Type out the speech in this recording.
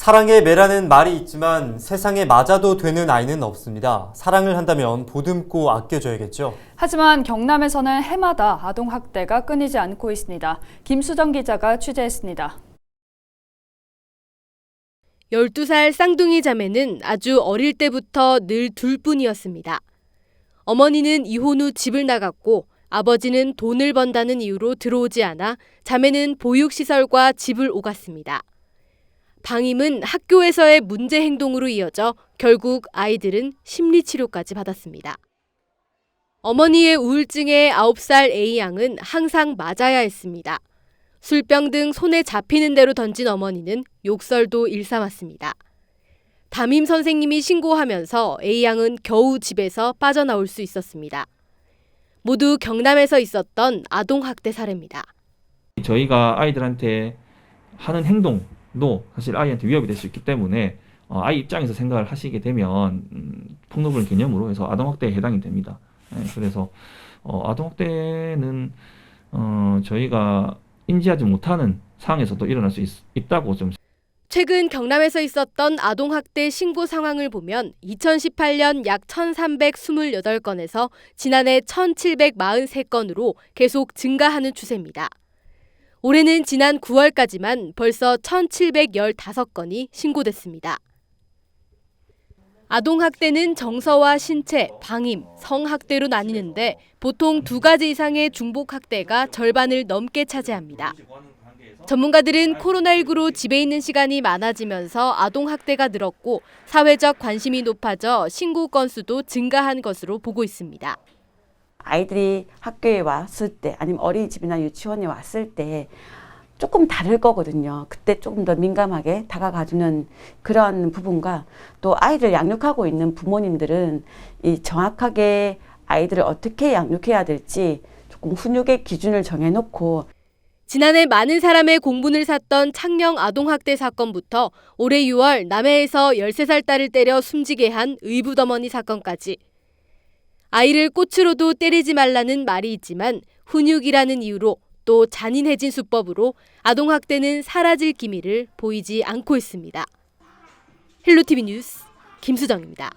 사랑에 매라는 말이 있지만 세상에 맞아도 되는 아이는 없습니다. 사랑을 한다면 보듬고 아껴줘야겠죠. 하지만 경남에서는 해마다 아동학대가 끊이지 않고 있습니다. 김수정 기자가 취재했습니다. 12살 쌍둥이 자매는 아주 어릴 때부터 늘 둘뿐이었습니다. 어머니는 이혼 후 집을 나갔고 아버지는 돈을 번다는 이유로 들어오지 않아 자매는 보육시설과 집을 오갔습니다. 방임은 학교에서의 문제 행동으로 이어져 결국 아이들은 심리치료까지 받았습니다. 어머니의 우울증에 9살 A양은 항상 맞아야 했습니다. 술병 등 손에 잡히는 대로 던진 어머니는 욕설도 일삼았습니다. 담임 선생님이 신고하면서 A양은 겨우 집에서 빠져나올 수 있었습니다. 모두 경남에서 있었던 아동학대 사례입니다. 저희가 아이들한테 하는 행동도 사실 아이한테 위협이 될 수 있기 때문에 아이 입장에서 생각을 하시게 되면 폭로불능 개념으로 해서 아동학대에 해당이 됩니다. 그래서 아동학대는 저희가 인지하지 못하는 상황에서도 일어날 수 있다고 좀. 최근 경남에서 있었던 아동학대 신고 상황을 보면 2018년 약 1,328건에서 지난해 1,743건으로 계속 증가하는 추세입니다. 올해는 지난 9월까지만 벌써 1,715건이 신고됐습니다. 아동학대는 정서와 신체, 방임, 성학대로 나뉘는데 보통 2가지 이상의 중복학대가 절반을 넘게 차지합니다. 전문가들은 코로나19로 집에 있는 시간이 많아지면서 아동학대가 늘었고 사회적 관심이 높아져 신고 건수도 증가한 것으로 보고 있습니다. 아이들이 학교에 왔을 때 아니면 어린이집이나 유치원에 왔을 때 조금 다를 거거든요. 그때 조금 더 민감하게 다가가주는 그런 부분과 또 아이를 양육하고 있는 부모님들은 이 정확하게 아이들을 어떻게 양육해야 될지 조금 훈육의 기준을 정해놓고 지난해 많은 사람의 공분을 샀던 창녕 아동학대 사건부터 올해 6월 남해에서 13살 딸을 때려 숨지게 한 의붓어머니 사건까지 아이를 꽃으로도 때리지 말라는 말이 있지만 훈육이라는 이유로 또 잔인해진 수법으로 아동학대는 사라질 기미를 보이지 않고 있습니다. 헬로티비 뉴스 김수정입니다.